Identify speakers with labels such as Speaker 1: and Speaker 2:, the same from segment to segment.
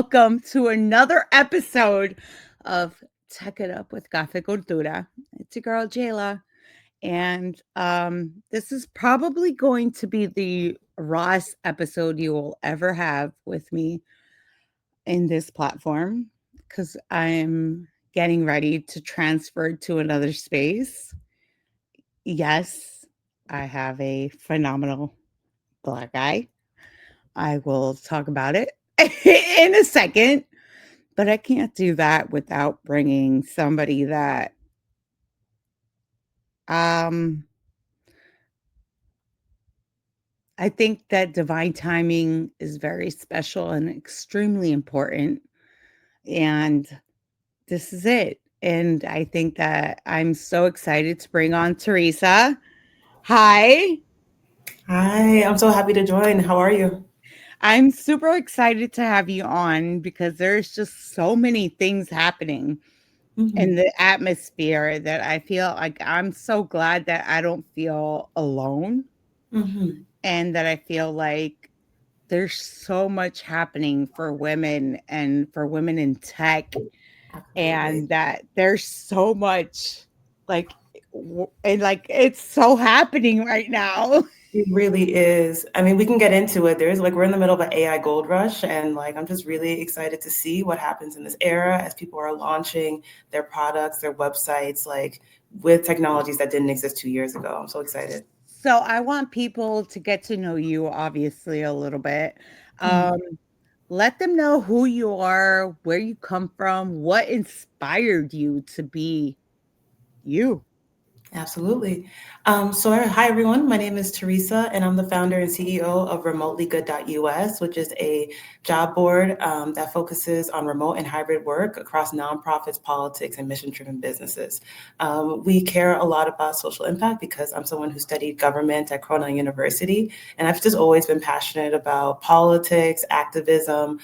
Speaker 1: welcome to another episode of Tech It Up with Café Cultura. It's your girl Jaylah, and this is probably going to be the rawest episode you will ever have with me in this platform because I'm getting ready to transfer to another space. Yes, I have a phenomenal black eye. I will talk about it in a second. But I can't do that without bringing somebody that, um, I think that divine timing is very special and extremely important, and this is it, and I think that I'm so excited to bring on Theresa. Hi.
Speaker 2: Hi, I'm so happy to join. How are you?
Speaker 1: I'm super excited to have you on because there's just so many things happening in
Speaker 2: Hmm.
Speaker 1: the atmosphere that I feel like I'm so glad that I don't feel alone
Speaker 2: Hmm.
Speaker 1: and that I feel like there's so much happening for women and for women in tech
Speaker 2: Absolutely.
Speaker 1: and that there's so much like and like it's so happening right now.
Speaker 2: It really is. I mean, we can get into it. There's like we're in the middle of an AI gold rush, and like I'm just really excited to see what happens in this era as people are launching their products, their websites, like with technologies that didn't exist 2 years ago. I'm so excited.
Speaker 1: So I want people to get to know you obviously a little bit.
Speaker 2: Mhm.
Speaker 1: Um let them know who you are, where you come from, what inspired you to be you.
Speaker 2: Absolutely. Hi everyone. My name is Teresa, and I'm the founder and CEO of RemotelyGood.us, which is a job board that focuses on remote and hybrid work across nonprofits, politics, and mission-driven businesses. We care a lot about social impact because I'm someone who studied government at Cornell University, and I've just always been passionate about politics, activism,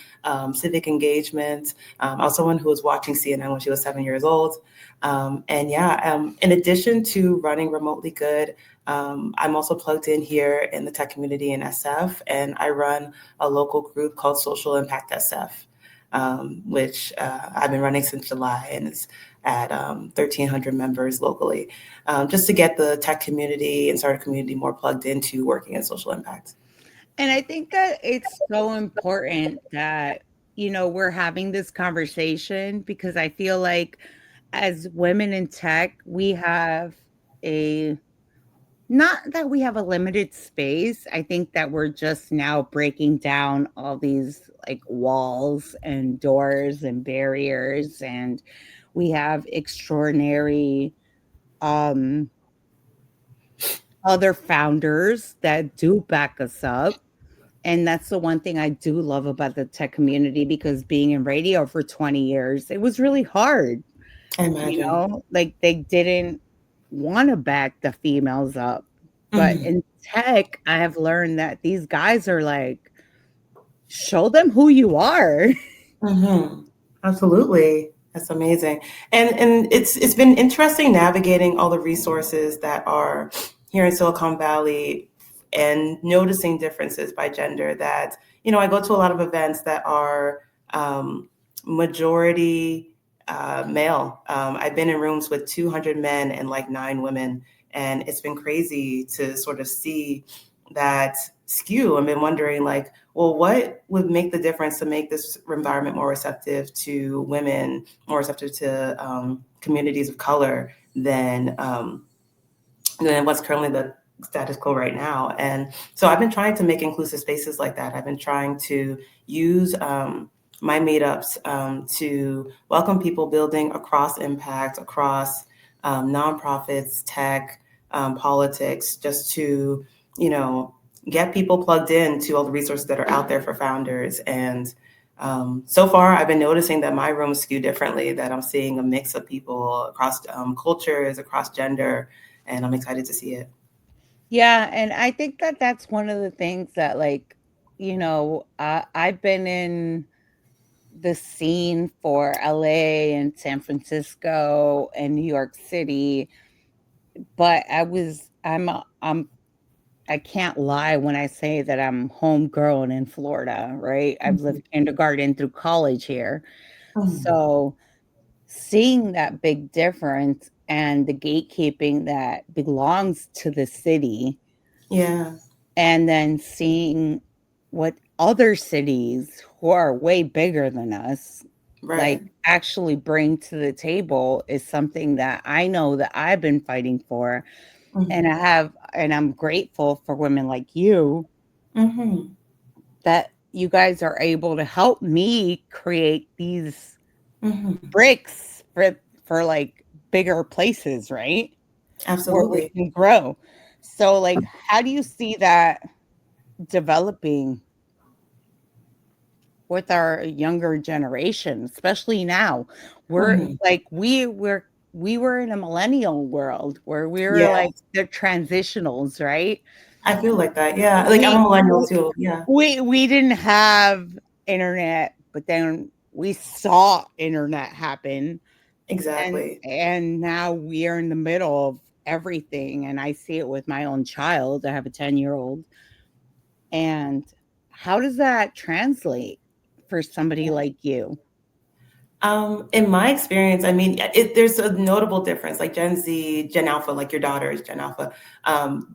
Speaker 2: civic engagement. I was someone who was watching CNN when she was 7 years old. In addition to running Remotely Good, I'm also plugged in here in the tech community in SF, and I run a local group called Social Impact SF, which I've been running since July and is at 1,300 members locally, just to get the tech community and startup community more plugged into working in social impact.
Speaker 1: And I think that it's so important that, we're having this conversation because I feel like as women in tech, we have a not that we have a limited space. I think that we're just now breaking down all these like walls and doors and barriers and we have extraordinary um other founders that do back us up. And that's the one thing I do love about the tech community because being in radio for 20 years, it was really hard,
Speaker 2: I imagine.
Speaker 1: like they didn't want to back the females up. But
Speaker 2: Mhm.
Speaker 1: in tech, I have learned that these guys are like, show them who you are.
Speaker 2: Mhm. Absolutely. That's amazing. And it's been interesting navigating all the resources that are here in Silicon Valley and noticing differences by gender that, I go to a lot of events that are majority male. I've been in rooms with 200 men and like 9 women, and it's been crazy to sort of see that skew. I've been wondering, like, well, what would make the difference to make this environment more receptive to women, more receptive to communities of color than what's currently the status quo right now? And so I've been trying to make inclusive spaces like that. I've been trying to use my meetups to welcome people building across impact, across nonprofits, tech, politics, just to, you know, get people plugged in to all the resources that are out there for founders. And so far, I've been noticing that my rooms skew differently, that I'm seeing a mix of people across cultures, across gender, and I'm excited to see it.
Speaker 1: Yeah, and I think that that's one of the things that, like, I've been in the scene for LA and San Francisco and New York City, but I'm I can't lie when I say that I'm homegrown in Florida, right? I've lived
Speaker 2: Mhm.
Speaker 1: kindergarten through college here.
Speaker 2: Mhm.
Speaker 1: So, seeing that big difference and the gatekeeping that belongs to the city,
Speaker 2: Yeah,
Speaker 1: and then seeing what other cities who are way bigger than us, like,
Speaker 2: right.
Speaker 1: actually bring to the table is something that I know that I've been fighting for, and
Speaker 2: Mhm.
Speaker 1: I'm grateful for women like you
Speaker 2: Mhm.
Speaker 1: that you guys are able to help me create these
Speaker 2: Mhm.
Speaker 1: bricks for, like, bigger places, right? Where we
Speaker 2: Absolutely.
Speaker 1: can grow. So, like, how do you see that developing with our younger generation, especially now? We're
Speaker 2: Mhm.
Speaker 1: like, we were in a millennial world where we were,
Speaker 2: Yeah,
Speaker 1: like, the transitionals, right?
Speaker 2: I feel like that. Yeah, like I'm a
Speaker 1: We
Speaker 2: millennial
Speaker 1: we
Speaker 2: too. Yeah,
Speaker 1: we didn't have internet, but then we saw internet happen,
Speaker 2: exactly.
Speaker 1: and now we are in the middle of everything, and I see it with my own child. I have a 10-year-old, and how does that translate for somebody like you?
Speaker 2: In my experience, I mean, there's a notable difference. Like Gen Z, Gen Alpha, like your daughter is Gen Alpha.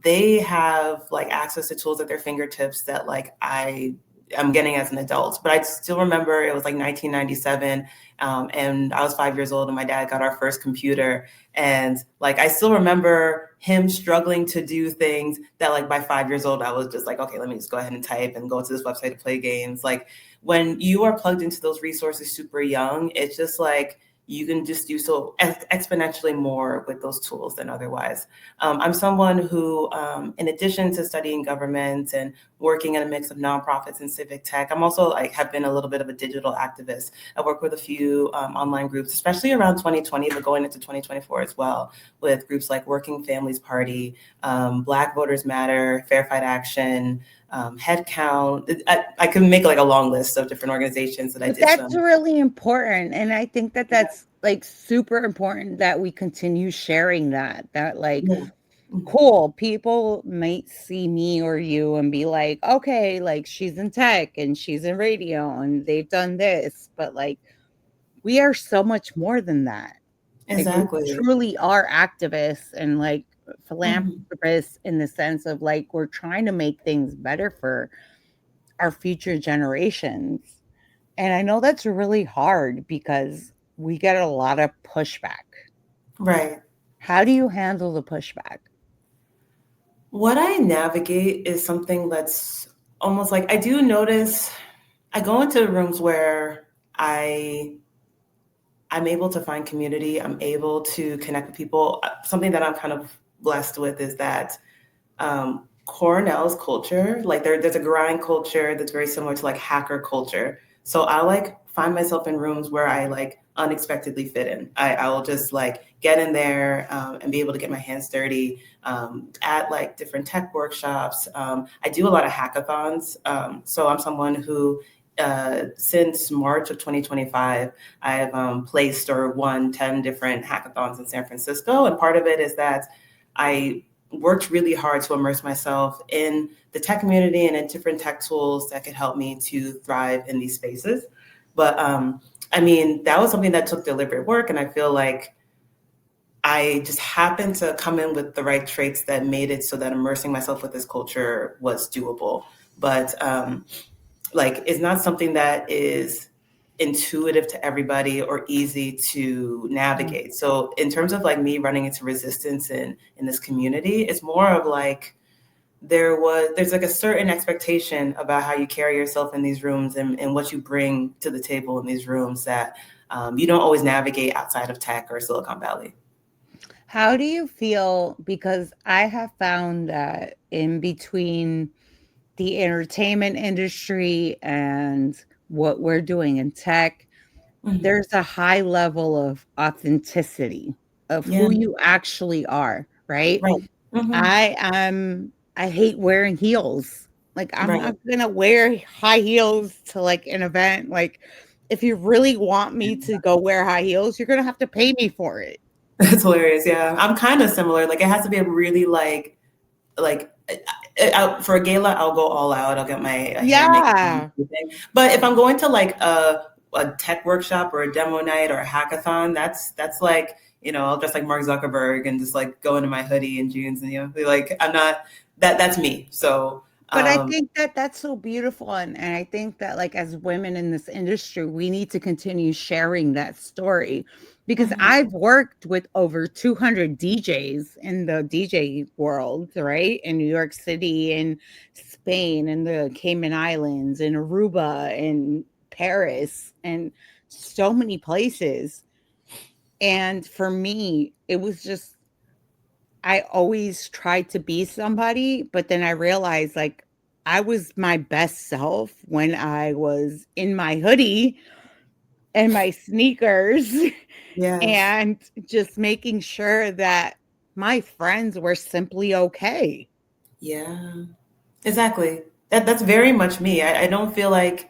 Speaker 2: They have like access to tools at their fingertips that like I am getting as an adult. But I still remember it was like 1997, and I was 5 years old, and my dad got our first computer. And like I still remember him struggling to do things that like by 5 years old, I was just like, okay, let me just go ahead and type and go to this website to play games. Like when you are plugged into those resources super young, it's just like you can just do so exponentially more with those tools than otherwise. I'm someone who, in addition to studying government and working in a mix of nonprofits and civic tech, I'm also like have been a little bit of a digital activist. I work with a few online groups, especially around 2020, but going into 2024 as well, with groups like Working Families Party, Black Voters Matter, Fair Fight Action, headcount. I can make like a long list of different organizations that I
Speaker 1: But
Speaker 2: did
Speaker 1: that's
Speaker 2: some.
Speaker 1: really important, and I think that
Speaker 2: Yeah,
Speaker 1: that's, like, super important that we continue sharing that, like,
Speaker 2: yeah, mhm,
Speaker 1: cool, people might see me or you and be like, "Okay, like, she's in tech and she's in radio and they've done this," but, like, we are so much more than that. Like, we
Speaker 2: exactly.
Speaker 1: truly are activists and, like,
Speaker 2: Mhm.
Speaker 1: philanthropists in the sense of, like, we're trying to make things better for our future generations. And I know that's really hard because we get a lot of pushback.
Speaker 2: Right.
Speaker 1: How do you handle the pushback?
Speaker 2: What I navigate is something that's almost like I do notice I go into rooms where I I'm able to find community. I'm able to connect with people. Something that I'm kind of blessed with is that Cornell's culture, like there's a grind culture that's very similar to like hacker culture. So I like find myself in rooms where I like unexpectedly fit in. I will just like get in there and be able to get my hands dirty at like different tech workshops. I do a lot of hackathons. So I'm someone who since March of 2025, I've placed or won 10 different hackathons in San Francisco. And part of it is that I worked really hard to immerse myself in the tech community and in different tech tools that could help me to thrive in these spaces. But I mean, that was something that took deliberate work. And I feel like I just happened to come in with the right traits that made it so that immersing myself with this culture was doable. But like it's not something that is intuitive to everybody or easy to
Speaker 1: Mm.
Speaker 2: navigate. So in terms of like me running into resistance in this community, it's more of like there's like a certain expectation about how you carry yourself in these rooms and what you bring to the table in these rooms that you don't always navigate outside of tech or Silicon Valley.
Speaker 1: How do you feel? Because I have found that in between the entertainment industry and what we're doing in tech,
Speaker 2: Mhm.
Speaker 1: there's a high level of authenticity of
Speaker 2: Yeah,
Speaker 1: who you actually are, right?
Speaker 2: right. Hmm.
Speaker 1: I hate wearing heels. Like, I'm
Speaker 2: Right.
Speaker 1: not gonna wear high heels to, like, an event. Like, if you really want me to go wear high heels, you're gonna have to pay me for it.
Speaker 2: That's hilarious. Yeah, I'm kind of similar. Like it has to be a really like For a gala, I'll go all out. I'll get my hair, makeup, and
Speaker 1: Yeah.
Speaker 2: everything. But if I'm going to like a tech workshop or a demo night or a hackathon, that's like, I'll dress like Mark Zuckerberg and just like go into my hoodie and jeans, and like I'm not that's me. So
Speaker 1: But I think that that's so beautiful, and I think that, like, as women in this industry, we need to continue sharing that story because
Speaker 2: mhm,
Speaker 1: I've worked with over 200 DJs in the DJ world, right? In New York City, in Spain, in the Cayman Islands, in Aruba, in Paris, and so many places. And for me, it was just I always tried to be somebody, but then I realized, like, I was my best self when I was in my hoodie and my sneakers
Speaker 2: yes,
Speaker 1: and just making sure that my friends were simply okay.
Speaker 2: yeah, exactly. That's very much me. I feel like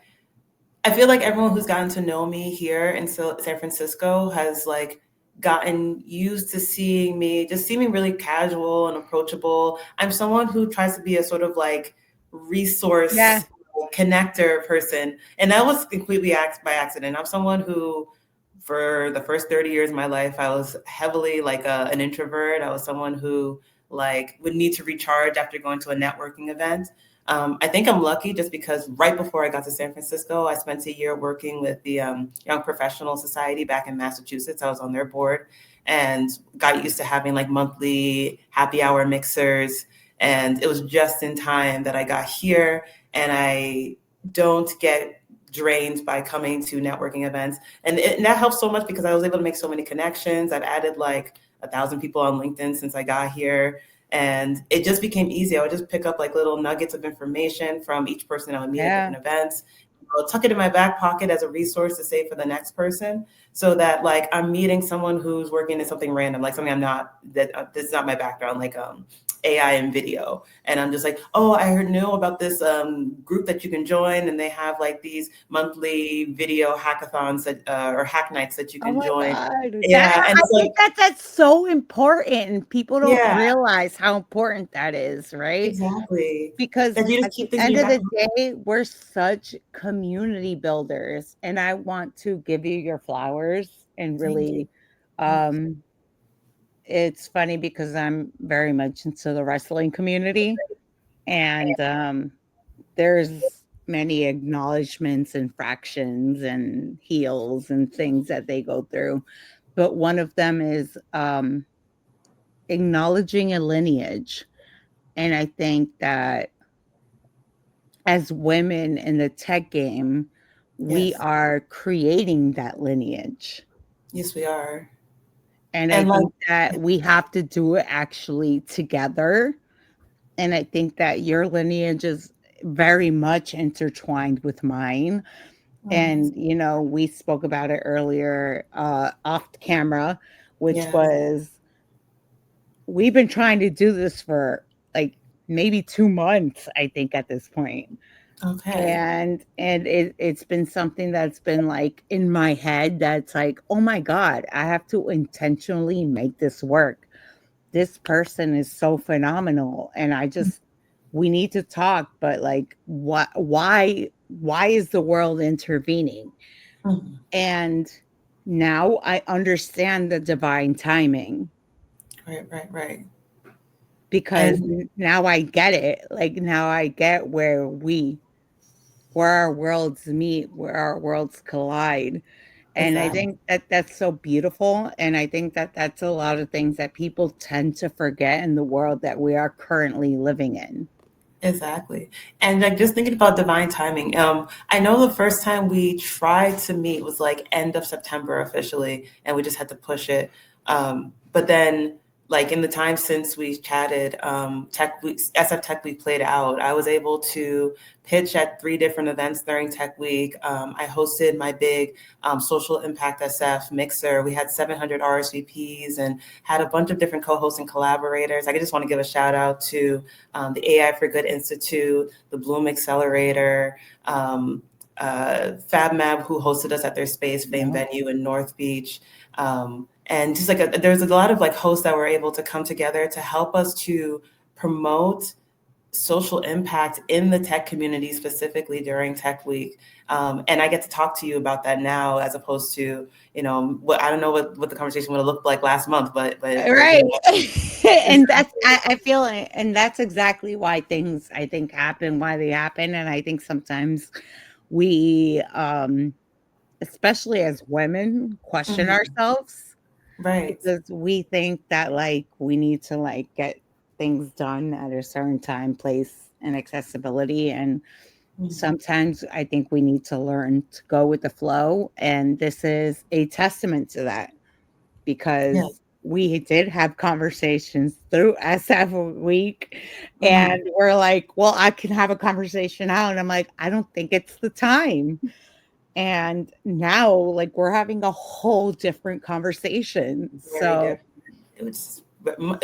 Speaker 2: everyone who's gotten to know me here in San Francisco has like gotten used to seeing me, just seeming really casual and approachable. I'm someone who tries to be a sort of like
Speaker 1: Yeah,
Speaker 2: resource connector person, and that was completely by accident. I'm someone who, for the first 30 years of my life, I was heavily like an introvert. I was someone who like would need to recharge after going to a networking event. I think I'm lucky just because right before I got to San Francisco, I spent a year working with the Young Professional Society back in Massachusetts. I was on their board and got used to having like monthly happy hour mixers. And it was just in time that I got here, and I don't get drained by coming to networking events. And that helps so much because I was able to make so many connections. I've added like 1,000 people on LinkedIn since I got here, and it just became easy. I would just pick up like little nuggets of information from each person I would meet at
Speaker 1: yeah.
Speaker 2: different events. I'll tuck it in my back pocket as a resource to save for the next person, so that like I'm meeting someone who's working in something random, like something I'm not, that this is not my background, like AI and video. And I'm just like, oh, I heard know about this group that you can join, and they have like these monthly video hackathons or hack nights that you
Speaker 1: Oh
Speaker 2: can
Speaker 1: my
Speaker 2: join.
Speaker 1: god. That
Speaker 2: Yeah, and
Speaker 1: I
Speaker 2: it's like,
Speaker 1: think that that's so important. People don't
Speaker 2: yeah,
Speaker 1: realize how important that is, right?
Speaker 2: exactly.
Speaker 1: Because
Speaker 2: That you
Speaker 1: at
Speaker 2: just
Speaker 1: the
Speaker 2: keep things in
Speaker 1: end
Speaker 2: your
Speaker 1: of
Speaker 2: back
Speaker 1: the
Speaker 2: pocket.
Speaker 1: day, we're such community builders, and I want to give you your flowers and
Speaker 2: Thank you.
Speaker 1: really,
Speaker 2: Yes.
Speaker 1: um it's funny because I'm very much into the wrestling community, and, there's many acknowledgments and fractions and heels and things that they go through, but one of them is, acknowledging a lineage, and I think that as women in the tech game, we
Speaker 2: Yes.
Speaker 1: are creating that lineage.
Speaker 2: Yes, we are.
Speaker 1: And I
Speaker 2: And like,
Speaker 1: think that we have to do it actually together. And I think that your lineage is very much intertwined with mine.
Speaker 2: oh,
Speaker 1: And, we spoke about it earlier off camera, which
Speaker 2: yes.
Speaker 1: was we've been trying to do this for like maybe 2 months, I think, at this point.
Speaker 2: Okay.
Speaker 1: And it's been something that's been, like, in my head that's like, "Oh my god, I have to intentionally make this work. This person is so phenomenal, and I just we need to talk, but, like, why is the world intervening?"
Speaker 2: Mhm.
Speaker 1: And now I understand the divine timing
Speaker 2: Right, right, right.
Speaker 1: because
Speaker 2: And
Speaker 1: now I get it. Like, now I get where our worlds meet, where our worlds collide. And I
Speaker 2: exactly.
Speaker 1: think that that's so beautiful, and I think that that's a lot of things that people tend to forget in the world that we are currently living in.
Speaker 2: Exactly. And like just thinking about divine timing, I know the first time we tried to meet was like end of September officially, and we just had to push it. But then like in the time since we chatted, Tech Week, SF Tech Week played out. I was able to pitch at 3 different events during Tech Week. I hosted my big social impact SF mixer. We had 700 RSVPs and had a bunch of different co-hosts and collaborators. I just want to give a shout out to the AI for Good Institute, the Bloom Accelerator, FabMab, who hosted us at their Space Fame
Speaker 1: Yeah.
Speaker 2: venue in North Beach. And just like there's a lot of like hosts that were able to come together to help us to promote social impact in the tech community, specifically during Tech Week. And I get to talk to you about that now, as opposed to, what I don't know what the conversation would have looked like last month, but
Speaker 1: Right. And that's
Speaker 2: exactly.
Speaker 1: I feel it, and that's exactly why things I think happen, why they happen, and I think sometimes we, especially as women, question
Speaker 2: Mhm.
Speaker 1: ourselves
Speaker 2: Right.
Speaker 1: because we think that, like, we need to, like, get things done at a certain time, place, and accessibility, and
Speaker 2: Mhm.
Speaker 1: sometimes I think we need to learn to go with the flow, and this is a testament to that
Speaker 2: Yeah.
Speaker 1: because we did have conversations through SF week, and
Speaker 2: Mhm.
Speaker 1: we're like, "Well, I can have a conversation now," and I'm like, "I don't think it's the time." And now, like, we're having a whole different conversation.
Speaker 2: Very
Speaker 1: So,
Speaker 2: different. It was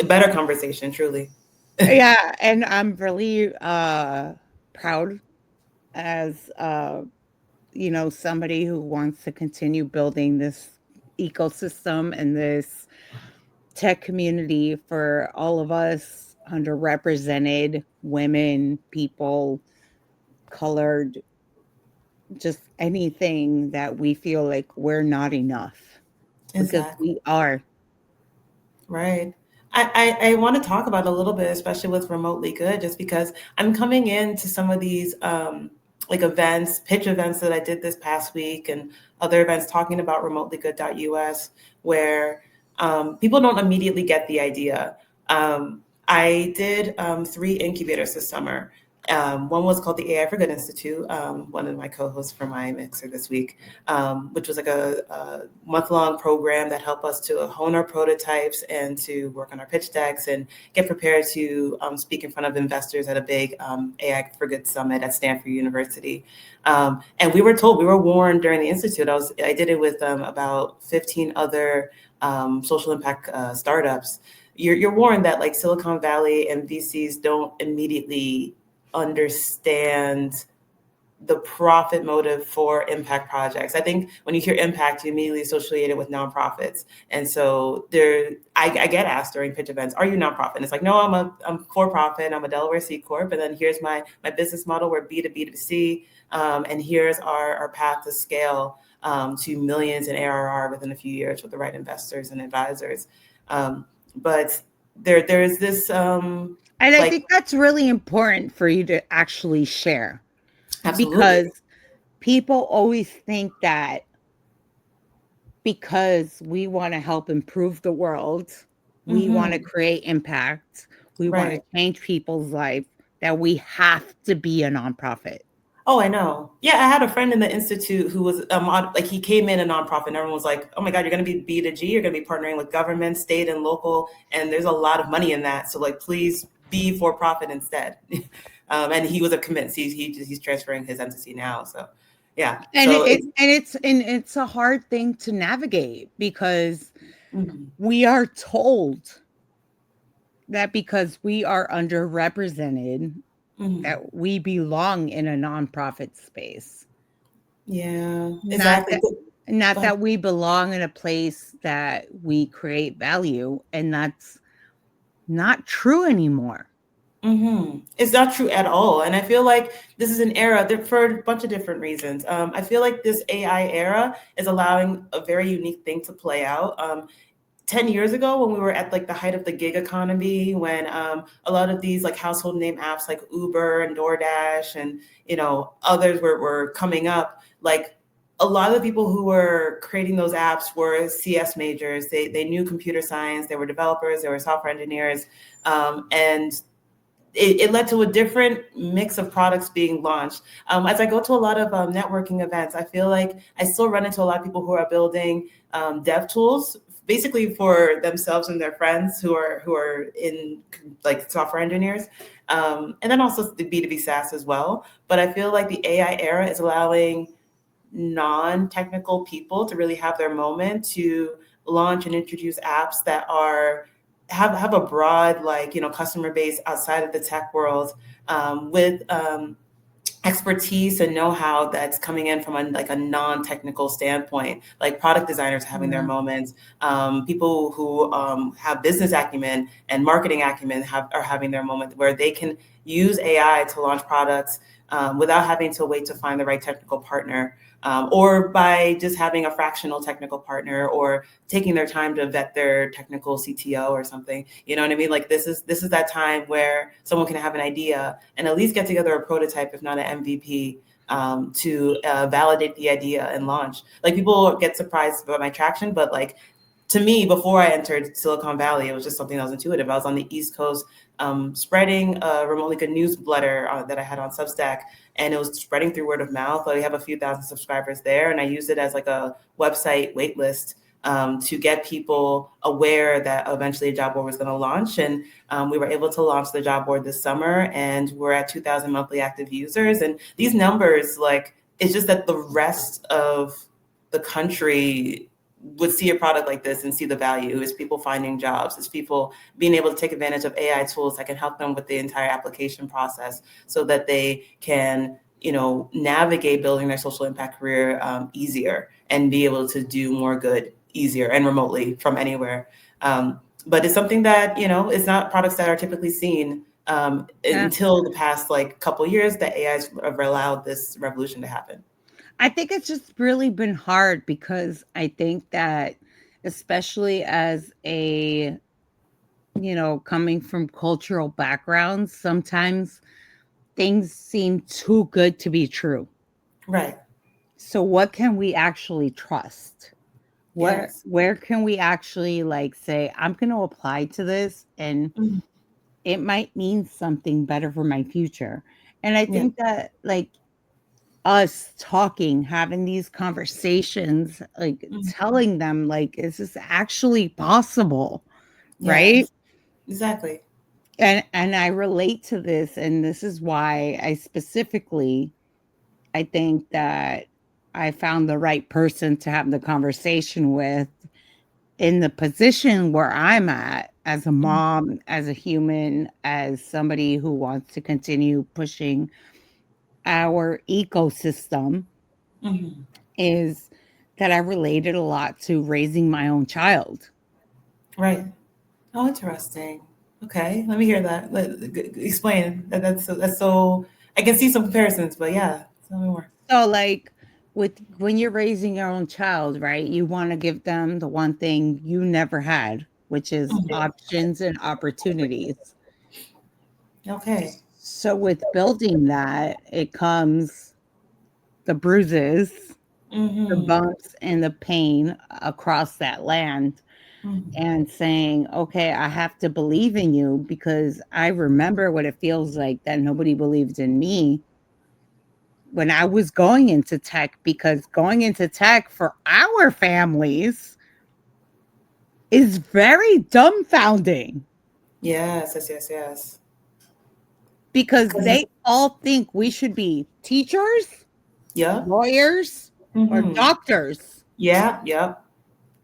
Speaker 2: a better conversation, truly.
Speaker 1: yeah, and I'm really, proud as, somebody who wants to continue building this ecosystem and this tech community for all of us underrepresented women, people, colored, just anything that we feel like we're not enough because
Speaker 2: Exactly.
Speaker 1: we are.
Speaker 2: Right. I want to talk about it a little bit, especially with Remotely Good, just because I'm coming into some of these like events, pitch events that I did this past week and other events talking about remotelygood.us, where people don't immediately get the idea. I did 3 incubators this summer. One was called the AI for Good Institute. One of my co-hosts for my mixer this week, which was like a month-long program that helped us to hone our prototypes and to work on our pitch decks and get prepared to speak in front of investors at a big AI for Good summit at Stanford University. And we were told, we were warned during the institute. I did it with about 15 other social impact startups. You're warned that like Silicon Valley and VCs don't immediately understand the profit motive for impact projects. I think when you hear impact, you immediately associate it with nonprofits. And so I get asked during pitch events, "Are you nonprofit?" And it's like, "No, I'm for profit. I'm a Delaware C corp. And then here's my business model. We're B to B to C, and here's our path to scale to millions in ARR within a few years with the right investors and advisors." But there is this
Speaker 1: And I
Speaker 2: like
Speaker 1: think that's really important for you to actually share
Speaker 2: absolutely.
Speaker 1: because people always think that because we want to help improve the world, we want to
Speaker 2: Hmm.
Speaker 1: create impact, we want to
Speaker 2: Right.
Speaker 1: change people's life, that we have to be a nonprofit.
Speaker 2: Oh, I know. Yeah, I had a friend in the institute who was like he came in a nonprofit, and everyone was like, "Oh my God, you're going to be B to G. You're going to be partnering with government, state, and local, and there's a lot of money in that. So like, please be for profit instead." And he was a convinced. He's transferring his entity now. So yeah.
Speaker 1: And
Speaker 2: So
Speaker 1: it
Speaker 2: it's
Speaker 1: and it's a hard thing to navigate because
Speaker 2: mhm,
Speaker 1: we are told that because we are underrepresented
Speaker 2: mhm.
Speaker 1: that we belong in a nonprofit space.
Speaker 2: Yeah,
Speaker 1: Not
Speaker 2: exactly.
Speaker 1: that not
Speaker 2: But
Speaker 1: that we belong in a place that we create value, and that's not true anymore.
Speaker 2: It's not true at all. And I feel like this is an era that for a bunch of different reasons. I feel like this AI era is allowing a very unique thing to play out. 10 years ago, when we were at like the height of the gig economy, when a lot of these like household name apps like Uber and DoorDash and others were coming up, like a lot of the people who were creating those apps were CS majors. They knew computer science, they were developers, they were software engineers, and it led to a different mix of products being launched. As I go to a lot of networking events, I feel like I still run into a lot of people who are building dev tools, basically for themselves and their friends who are in like software engineers, and then also the B2B SaaS as well. But I feel like the AI era is allowing non-technical people to really have their moment to launch and introduce apps that are have a broad like customer base outside of the tech world with expertise and know-how that's coming in from like a non-technical standpoint. Like product designers having their
Speaker 1: Yeah.
Speaker 2: moments, people who have business acumen and marketing acumen are having their moment where they can use AI to launch products without having to wait to find the right technical partner. Or by just having a fractional technical partner, or taking their time to vet their technical CTO or something. You know what I mean? Like this is that time where someone can have an idea and at least get together a prototype, if not an MVP, to validate the idea and launch. Like people get surprised about my traction, but like to me, before I entered Silicon Valley, it was just something that was intuitive. I was on the East Coast spreading a remotely good newsletter that I had on Substack, and it was spreading through word of mouth. We have a few thousand subscribers there, and I used it as like a website waitlist to get people aware that eventually a job board was going to launch. And we were able to launch the job board this summer, and we're at 2,000 monthly active users. And these numbers, like, it's just that the rest of the country would see a product like this and see the value. Is people finding jobs, is people being able to take advantage of AI tools that can help them with the entire application process so that they can, navigate building their social impact career easier and be able to do more good easier and remotely from anywhere. But it's something that, it's not products that are typically seen
Speaker 1: Yeah.
Speaker 2: until the past like couple years that AI's allowed this revolution to happen.
Speaker 1: I think it's just really been hard because I think that especially as a, coming from cultural backgrounds, sometimes things seem too good to be true.
Speaker 2: Right.
Speaker 1: So what can we actually trust?
Speaker 2: Yes.
Speaker 1: Where can we actually like say I'm going to apply to this and
Speaker 2: Mhm.
Speaker 1: it might mean something better for my future. And I
Speaker 2: Yeah.
Speaker 1: think that like us talking, having these conversations, like
Speaker 2: Mhm.
Speaker 1: telling them like, is this actually possible? Right?
Speaker 2: Yes. Exactly.
Speaker 1: And I relate to this, and this is why I think that I found the right person to have the conversation with in the position where I'm at as a
Speaker 2: Mhm.
Speaker 1: mom, as a human, as somebody who wants to continue pushing our ecosystem
Speaker 2: Mhm.
Speaker 1: is that I related a lot to raising my own child.
Speaker 2: Right. Oh, interesting. Okay, let me hear that. Explain. That's so. I can see some comparisons, but yeah, tell me more.
Speaker 1: So, like, with when you're raising your own child, right, you want to give them the one thing you never had, which is
Speaker 2: Mhm.
Speaker 1: options and opportunities.
Speaker 2: Okay.
Speaker 1: So, with building that, it comes the bruises, the
Speaker 2: Mm-hmm.
Speaker 1: bumps, and the pain across that land,
Speaker 2: Mm-hmm.
Speaker 1: and saying, okay, I have to believe in you because I remember what it feels like that nobody believed in me when I was going into tech, because going into tech for our families is very dumbfounding
Speaker 2: Yes, yes, yes, yes.
Speaker 1: because
Speaker 2: 'Cause
Speaker 1: they all think we should be teachers,
Speaker 2: yep.
Speaker 1: lawyers, or
Speaker 2: Mm-hmm.
Speaker 1: doctors.
Speaker 2: Yeah, yep.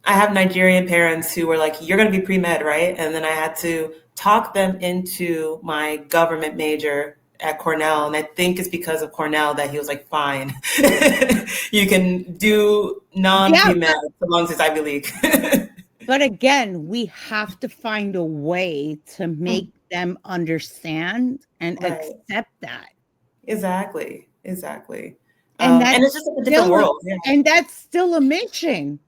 Speaker 2: I have Nigerian parents who were like, "You're going to be pre-med, right?" And then I had to talk them into my government major at Cornell, and I think it's because of Cornell that he was like, "Fine, you can do
Speaker 1: Yeah,
Speaker 2: non-pre-med as long as it's Ivy League."
Speaker 1: but again, we have to find a way to make them understand and
Speaker 2: Right.
Speaker 1: accept that.
Speaker 2: Exactly. Exactly.
Speaker 1: And
Speaker 2: And
Speaker 1: that's
Speaker 2: it's just like a different
Speaker 1: still a
Speaker 2: world. Yeah.
Speaker 1: mission.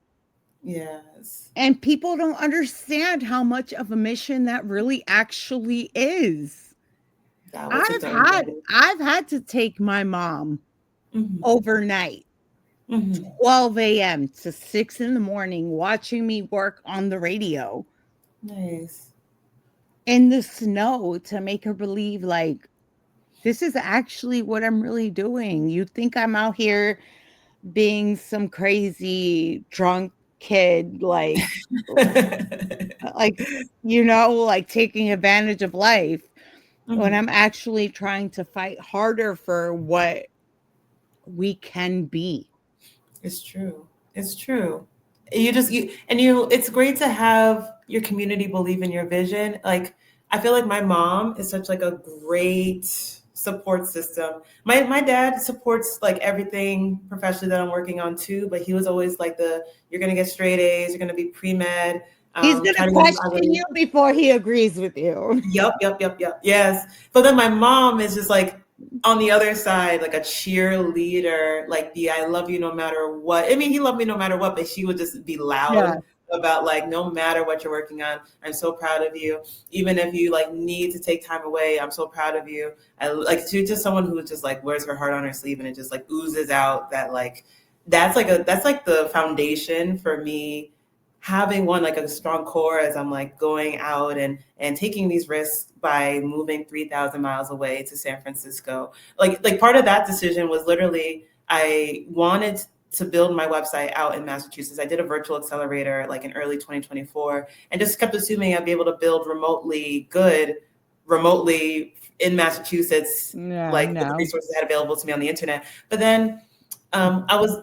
Speaker 2: Yes.
Speaker 1: And people don't understand how much of a mission that really actually is.
Speaker 2: That was its own journey.
Speaker 1: I've had to take my mom
Speaker 2: Hmm.
Speaker 1: overnight,
Speaker 2: Hmm.
Speaker 1: 12 a.m. to 6 in the morning, watching me work on the radio
Speaker 2: Nice.
Speaker 1: in the snow to make her believe like this is actually what I'm really doing. You think I'm out here being some crazy drunk kid like like taking advantage of life when
Speaker 2: Hmm.
Speaker 1: I'm actually trying to fight harder for what we can be.
Speaker 2: It's true. It's true. It's great to have your community believe in your vision. Like I feel like my mom is such like a great support system. My dad supports like everything professionally that I'm working on too, but he was always like you're gonna get straight A's, you're gonna be pre-med,
Speaker 1: He's gonna
Speaker 2: try to get
Speaker 1: question you before he agrees with you.
Speaker 2: Yep. Yes. But then my mom is just like on the other side, like a cheerleader, like the I love you no matter what. I mean, he loved me no matter what, but she would just be
Speaker 1: Yeah.
Speaker 2: loud about like no matter what you're working on, I'm so proud of you. Even if you like need to take time away, I'm so proud of you. I like she's just someone who just like wears her heart on her sleeve and it just like oozes out that like that's like the foundation for me having one like a strong core as I'm like going out and taking these risks by moving 3,000 miles away to San Francisco. Like part of that decision was literally I wanted to build my website out in Massachusetts. I did a virtual accelerator like in early 2024 and just kept assuming I'd be able to build remotely in Massachusetts,
Speaker 1: Yeah,
Speaker 2: like with the
Speaker 1: no.
Speaker 2: resources I had available to me on the internet. But then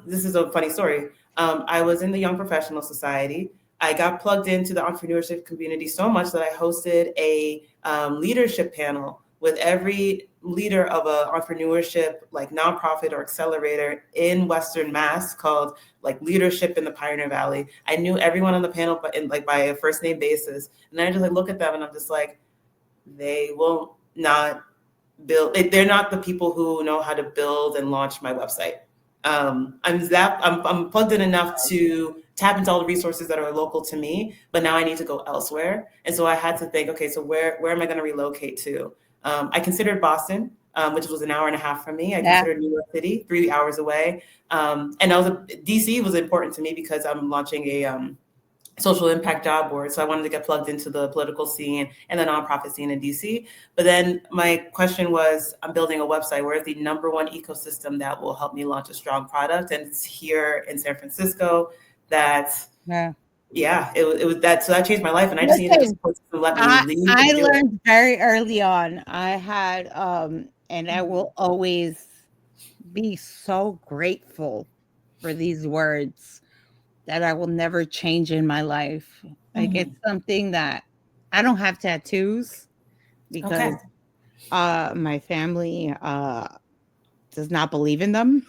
Speaker 2: this is a funny story. I was in the Young Professional Society. I got plugged into the entrepreneurship community so much that I hosted a leadership panel with every leader of a entrepreneurship like nonprofit or accelerator in Western Mass called like Leadership in the Pioneer Valley. I knew everyone on the panel, but in like by a first name basis, and I just like look at them and I'm just like, they will not build. They're not the people who know how to build and launch my website. I'm plugged in enough to tap into all the resources that are local to me, but now I need to go elsewhere. And so I had to think, okay, so where am I going to relocate to? I considered Boston, which was an hour and a half from me. I
Speaker 1: Yeah.
Speaker 2: considered New York City, 3 hours away. And DC was important to me because I'm launching a social impact job board. So I wanted to get plugged into the political scene and the nonprofit scene in DC. But then my question was, I'm building a website. Where is the number one ecosystem that will help me launch a strong product? And it's here in San Francisco. That
Speaker 1: Yeah.
Speaker 2: yeah, it was that. So that changed my life, and I just needed a
Speaker 1: Listen,
Speaker 2: support system to let me
Speaker 1: I
Speaker 2: leave
Speaker 1: I
Speaker 2: and do it.
Speaker 1: learned very early on. I had and I will always be so grateful for these words that I will never change in my life. Like it's
Speaker 2: Mhm.
Speaker 1: something that I don't have tattoos
Speaker 2: Okay.
Speaker 1: because my family does not believe in them.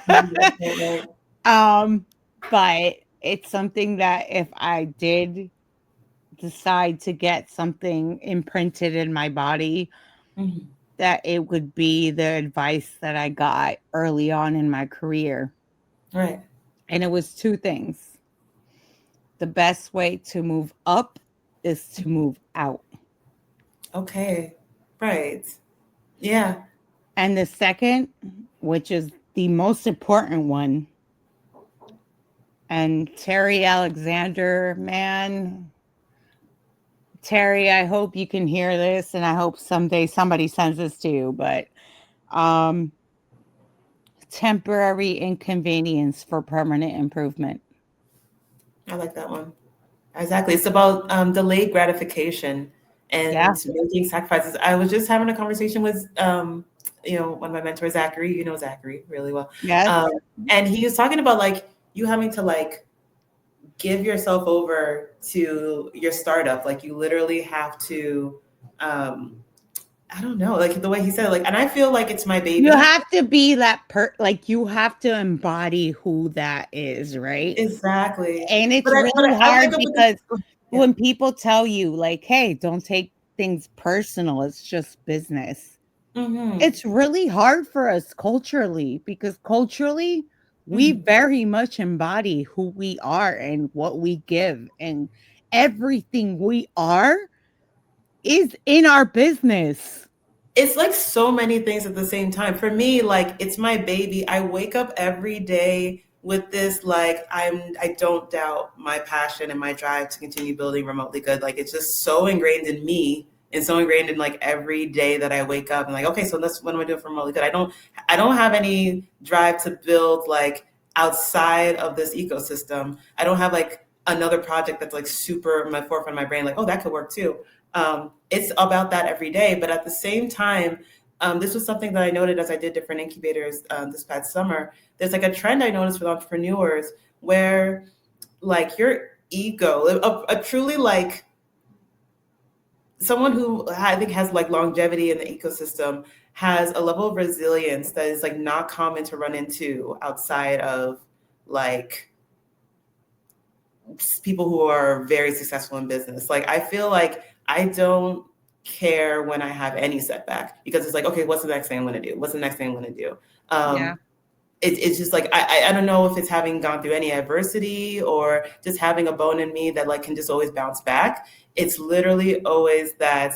Speaker 2: Right.
Speaker 1: um but it's something that if I did decide to get something imprinted in my body,
Speaker 2: Mhm.
Speaker 1: that it would be the advice that I got early on in my career.
Speaker 2: Right.
Speaker 1: And it was two things. The best way to move up is to move out.
Speaker 2: Okay. Right. Yeah.
Speaker 1: And the second, which is the most important one, and Terry Alexander, man, Terry, I hope you can hear this and I hope someday somebody sends this to you, but um temporary inconvenience for permanent improvement.
Speaker 2: I like that one. Exactly. It's about delayed gratification
Speaker 1: Yeah.
Speaker 2: and making sacrifices. I was just having a conversation with, one of my mentors, Zachary. You know Zachary really well,
Speaker 1: Yes.
Speaker 2: um, and he was talking about like you having to like give yourself over to your startup. Like you literally have to. I don't know, like the way he said it, like, and I feel like it's my
Speaker 1: You
Speaker 2: baby.
Speaker 1: have to be that like you have to embody who that is, right?
Speaker 2: Exactly.
Speaker 1: And it's
Speaker 2: But
Speaker 1: really
Speaker 2: I
Speaker 1: hard
Speaker 2: wake up with
Speaker 1: because
Speaker 2: this. Yeah.
Speaker 1: when people tell you like, "Hey, don't take things personal. It's just business."
Speaker 2: Hmm.
Speaker 1: It's really hard for us culturally because culturally we
Speaker 2: Hmm.
Speaker 1: very much embody who we are and what we give and everything we are is in our business.
Speaker 2: It's like so many things at the same time. For me, like it's my baby. I wake up every day with this like I don't doubt my passion and my drive to continue building remotely good. Like it's just so ingrained in me and so ingrained in like every day that I wake up and like, okay, so that's what am I doing for remotely good? I don't have any drive to build like outside of this ecosystem. I don't have like another project that's like super in my forefront of my brain, like, oh, that could work too. It's about that every day. But at the same time, this was something that I noted as I did different incubators this past summer. There's like a trend I noticed with entrepreneurs where like your ego, a truly like someone who I think has like longevity in the ecosystem has a level of resilience that is like not common to run into outside of like people who are very successful in business. Like I feel like I don't care when I have any setback because it's like, okay, what's the next thing I'm going to do? What's the next thing I'm going to do?
Speaker 1: Yeah.
Speaker 2: Um, it's just like I don't know if it's having gone through any adversity or just having a bone in me that like can just always bounce back. It's literally always that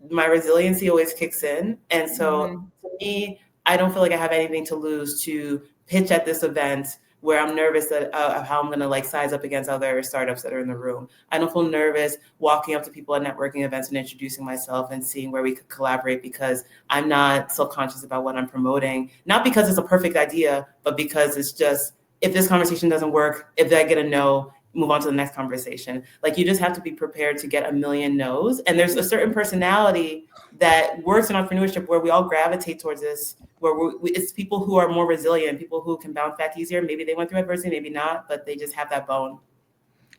Speaker 2: my resiliency always kicks in. And so
Speaker 1: Mhm.
Speaker 2: to me, I don't feel like I have anything to lose to pitch at this event where I'm nervous that of how I'm going to like size up against other startups that are in the room. I don't feel nervous walking up to people at networking events and introducing myself and seeing where we could collaborate because I'm not self-conscious about what I'm promoting. Not because it's a perfect idea, but because it's just if this conversation doesn't work, if I get a no, move on to the next conversation. Like you just have to be prepared to get a million no's. And there's a certain personality that works in entrepreneurship where we all gravitate towards this, where it's people who are more resilient, people who can bounce back easier. Maybe they went through adversity, maybe not, but they just have that bone.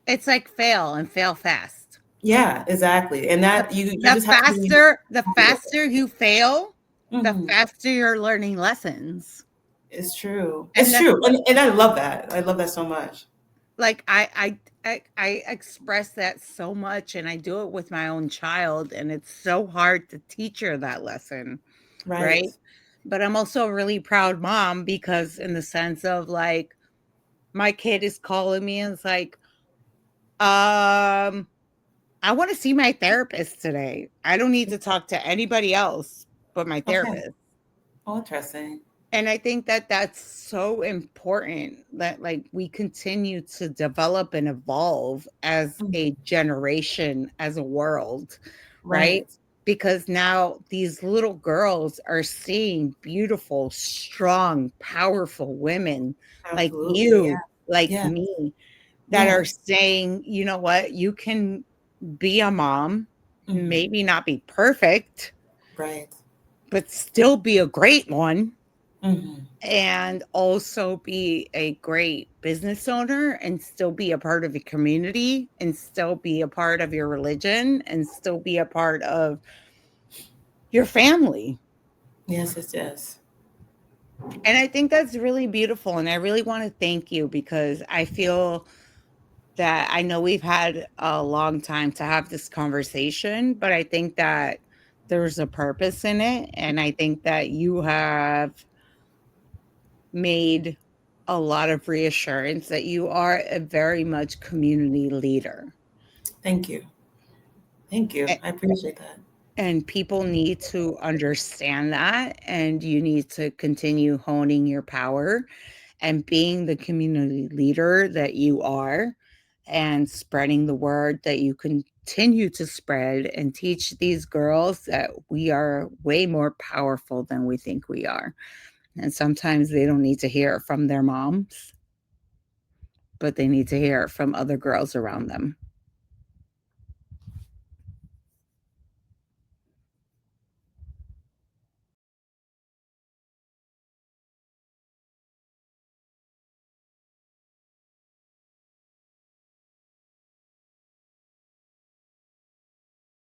Speaker 1: It's like fail and fail fast.
Speaker 2: Yeah, exactly. And
Speaker 1: The
Speaker 2: that you
Speaker 1: the
Speaker 2: just have to be
Speaker 1: the
Speaker 2: happy with
Speaker 1: faster you fail,
Speaker 2: it.
Speaker 1: the
Speaker 2: Hmm.
Speaker 1: faster you're learning lessons.
Speaker 2: It's true.
Speaker 1: And
Speaker 2: It's
Speaker 1: that's
Speaker 2: true.
Speaker 1: what
Speaker 2: And I love that. I love that so much.
Speaker 1: like I express that so much and I do it with my own child and it's so hard to teach her that lesson,
Speaker 2: Right.
Speaker 1: right? But I'm also a really proud mom because in the sense of like my kid is calling me and it's like, um, I want to see my therapist today. I don't need to talk to anybody else but my
Speaker 2: Okay.
Speaker 1: therapist.
Speaker 2: Oh, interesting.
Speaker 1: And I think that that's so important that like we continue to develop and evolve as
Speaker 2: Mhm.
Speaker 1: a generation, as a world, right?
Speaker 2: Right.
Speaker 1: Because now these little girls are seeing beautiful, strong, powerful women like
Speaker 2: Absolutely.
Speaker 1: you, like
Speaker 2: Yeah.
Speaker 1: me, that are
Speaker 2: Yes.
Speaker 1: saying, you know what, you can be a mom,
Speaker 2: Hmm.
Speaker 1: maybe not be perfect,
Speaker 2: Right.
Speaker 1: but still be a great one
Speaker 2: Hmm.
Speaker 1: and also be a great business owner and still be a part of a community and still be a part of your religion and still be a part of your family.
Speaker 2: Yes, it is.
Speaker 1: And I think that's really beautiful. And I really want to thank you because I feel that I know we've had a long time to have this conversation, but I think that there's a purpose in it. And I think that you have made a lot of reassurance that you are a very much community leader.
Speaker 2: Thank you. Thank you.
Speaker 1: A-
Speaker 2: I appreciate that.
Speaker 1: And people need to understand that. And you need to continue honing your power and being the community leader that you are and spreading the word that you continue to spread and teach these girls that we are way more powerful than we think we are. And sometimes they don't need to hear it from their moms, but they need to hear it from other girls around them.